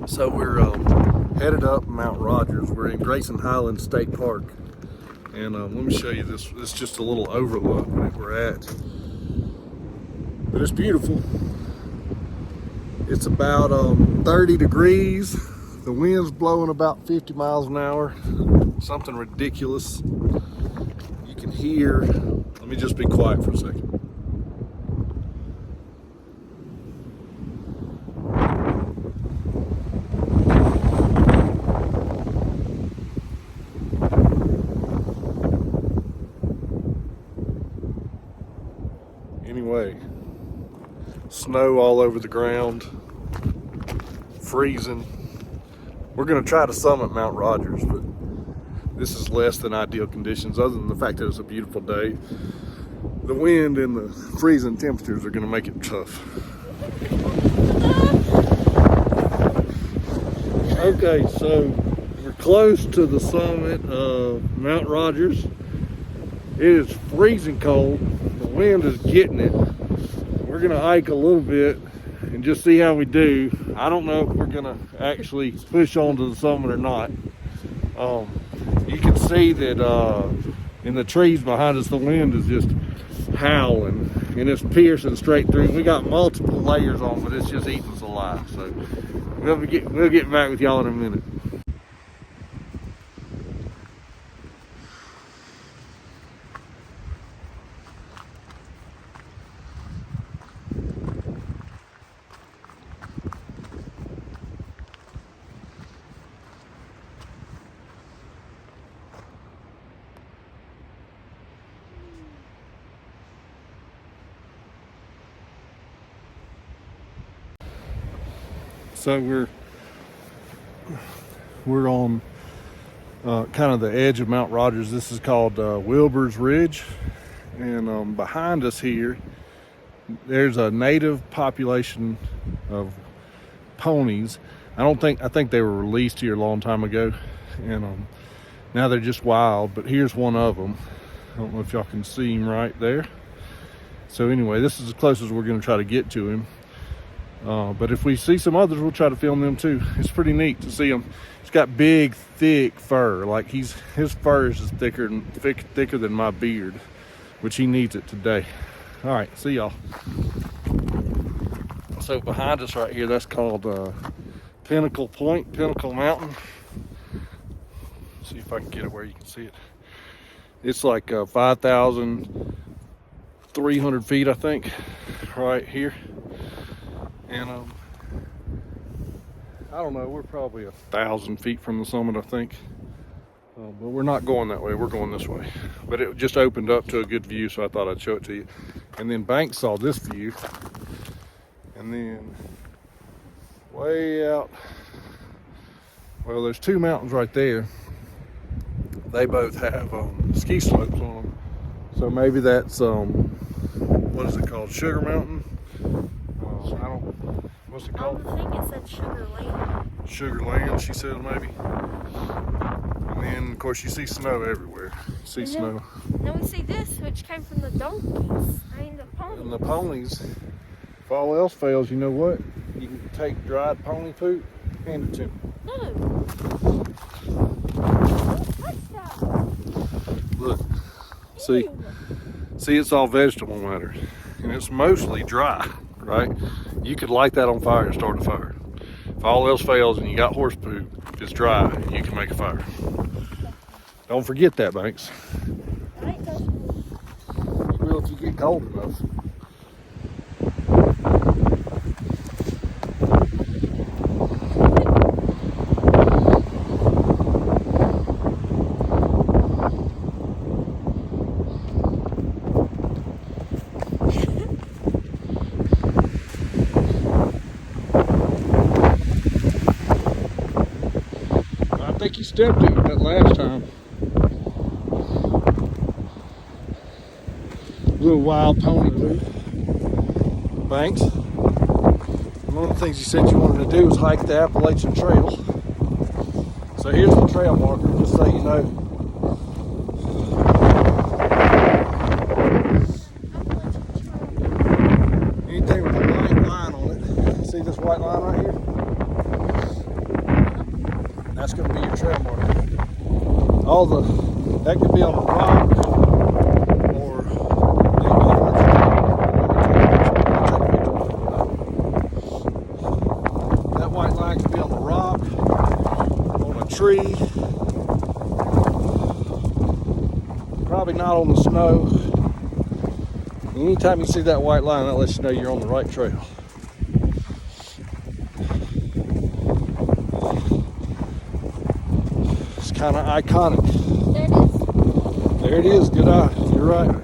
So we're headed up Mount Rogers. We're in Grayson Highlands State Park. And let me show you this. This is just a little overlook that we're at. But it's beautiful. It's about 30 degrees. The wind's blowing about 50 miles an hour. Something ridiculous. You can hear, let me just be quiet for a second. Anyway, snow all over the ground, freezing. We're gonna try to summit Mount Rogers, but this is less than ideal conditions, other than the fact that it's a beautiful day. The wind and the freezing temperatures are gonna make it tough. Okay, so we're close to the summit of Mount Rogers. It is freezing cold. The wind is getting it. We're gonna hike a little bit and just see how we do. I don't know if we're gonna actually push on to the summit or not. You can see that in the trees behind us, the wind is just howling and it's piercing straight through. We got multiple layers on, but it's just eating us alive. So we'll get back with y'all in a minute. So we're on kind of the edge of Mount Rogers. This is called Wilburn Ridge, and behind us here, there's a native population of ponies. I think they were released here a long time ago, and now they're just wild. But here's one of them. I don't know if y'all can see him right there. So anyway, this is as close as we're going to try to get to him. But if we see some others, we'll try to film them too. It's pretty neat to see him. He's got big, thick fur. Like his fur is thicker than my beard, which he needs it today. All right, see y'all. So behind us right here, that's called Pinnacle Point, Pinnacle Mountain. See if I can get it where you can see it. It's like 5,300 feet, I think, right here. And I don't know, we're probably 1,000 feet from the summit, I think. But we're not going that way, we're going this way. But it just opened up to a good view, so I thought I'd show it to you. And then Banks saw this view. And then way out, well, there's two mountains right there. They both have ski slopes on them. So maybe that's, what is it called, Sugar Mountain? What's it called? I think it said Sugar Land. Sugar Land, she said maybe. And then, of course, you see snow everywhere. You see snow. Then we see this, which came from the donkeys. The ponies. And the ponies, if all else fails, you know what? You can take dried pony poop, hand it to them. No. What's that? Look, see, it's all vegetable matter. And it's mostly dry, right? You could light that on fire and start a fire. If all else fails and you got horse poop, if it's dry, you can make a fire. Don't forget that, Banks. You will if you get cold enough. I think you stepped in it that last time. Little wild pony poop. Banks. One of the things you said you wanted to do was hike the Appalachian Trail. So here's the trail marker, just so you know. Anything with a white line on it. See this white line right here? all the, that could be on a rock or that white line could be on the rock, on a tree, probably not on the snow. Anytime you see that white line, that lets you know you're on the right trail. It's kind of iconic. There it is. Good eye. You're right.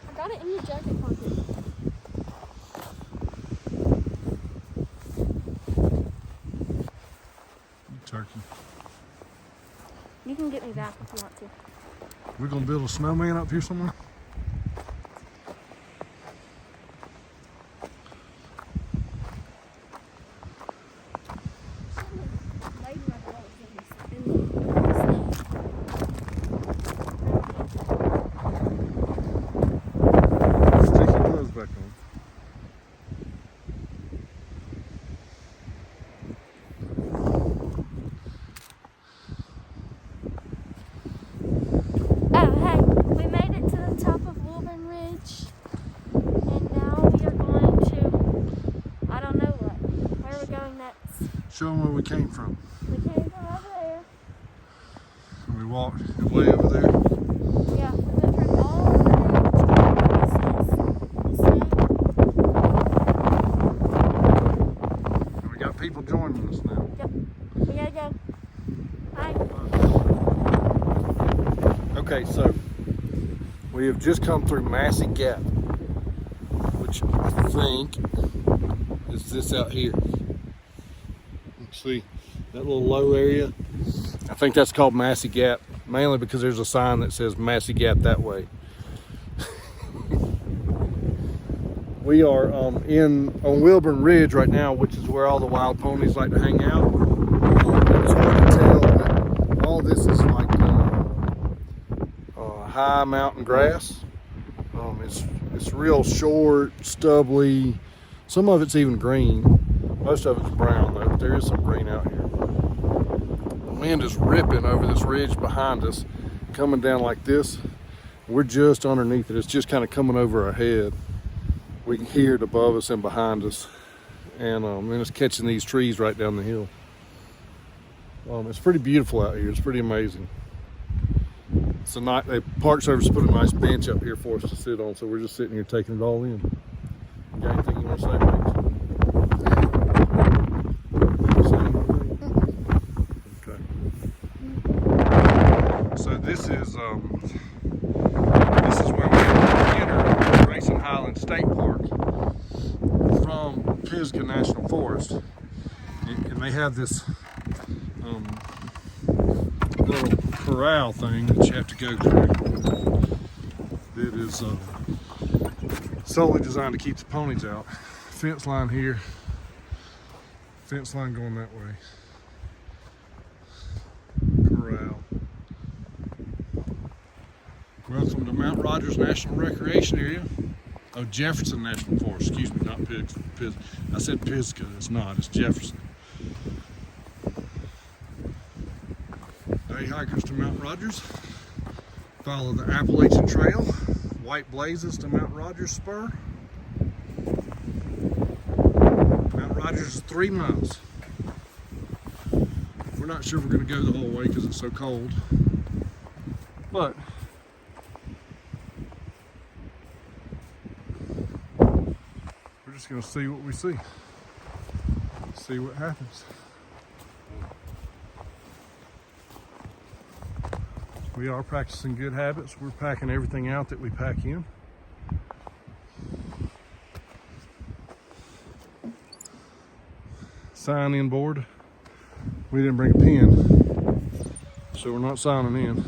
I got it in your jacket pocket. Turkey. You can get me back if you want to. We're gonna build a snowman up here somewhere. Stick your gloves back on. Oh, hey, we made it to the top of Wilburn Ridge, and now we are going to, I don't know what. Where are we going next? Show them where we came from. We came from over there. And we walked way over there. Yeah, we went from all over there to And we got people joining us now. Yep, we gotta go. Bye. Okay, so we have just come through Massey Gap, which I think is this out here. Let's see that little low area. I think that's called Massey Gap, mainly because there's a sign that says Massey Gap that way. We are on Wilburn Ridge right now, which is where all the wild ponies like to hang out. It's hard to tell, but all this is like high mountain grass. It's real short, stubbly. Some of it's even green. Most of it's brown though. There is some green out here. The wind is ripping over this ridge behind us, coming down like this. We're just underneath it. It's just kind of coming over our head. We can hear it above us and behind us, and it's catching these trees right down the hill. It's pretty beautiful out here. It's pretty amazing. It's a night. The Park Service put a nice bench up here for us to sit on, so we're just sitting here taking it all in. You got anything you want to say, Max? Okay. So this is where we enter Grayson Highland State Park from Pisgah National Forest, and they have this little corral thing that you have to go through that is solely designed to keep the ponies out. Fence line here, fence line going that way. Corral. Welcome to Mount Rogers National Recreation Area. Oh, Jefferson National Forest, excuse me, not Pisgah. I said Pisgah, it's not, it's Jefferson. Day hikers to Mount Rogers. Follow the Appalachian Trail, White Blazes to Mount Rogers Spur. Mount Rogers is 3 miles. We're not sure we're going to go the whole way because it's so cold, but we're just going to see what we see. See what happens. We are practicing good habits. We're packing everything out that we pack in. Sign in board. We didn't bring a pen, so we're not signing in.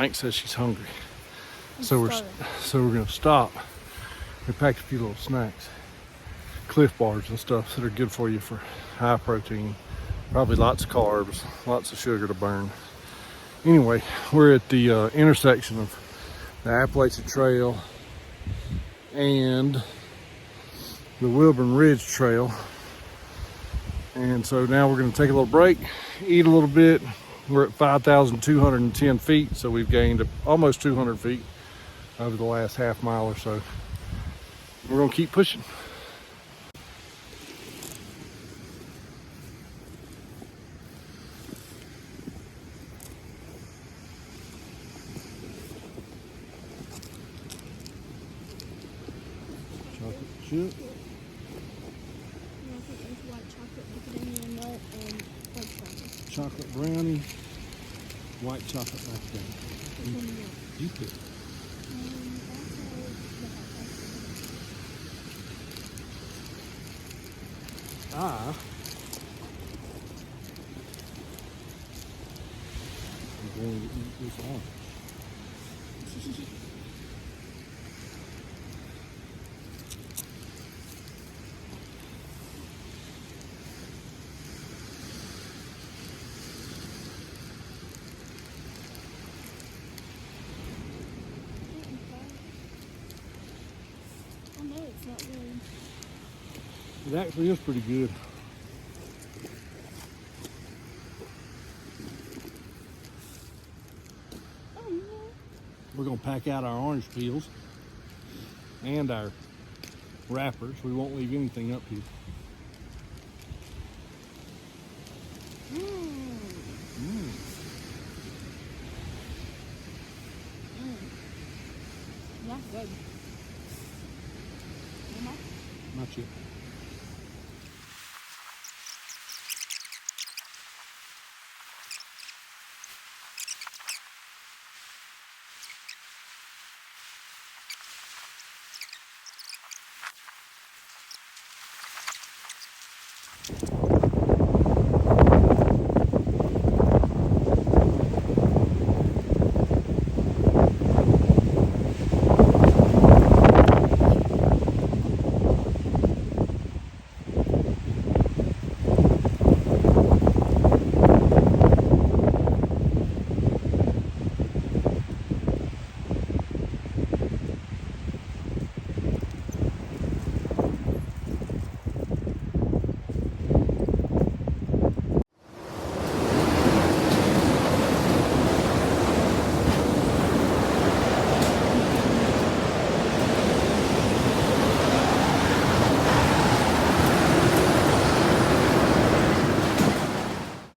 Bank says she's hungry. I'm So we're gonna stop and pack a few little snacks, Cliff Bars and stuff that are good for you for high protein, probably lots of carbs, lots of sugar to burn. Anyway, we're at the intersection of the Appalachian Trail and the Wilburn Ridge Trail. And so now we're going to take a little break, eat a little bit. We're at 5,210 feet, so we've gained almost 200 feet over the last half mile or so. We're going to keep pushing. Chocolate chip. Chocolate brownie, white chocolate macadamia. You pick. I'm going to eat this orange. I know it's not good. It actually is pretty good. Oh no. We're going to pack out our orange peels and our wrappers. We won't leave anything up here. Not good. Not yet.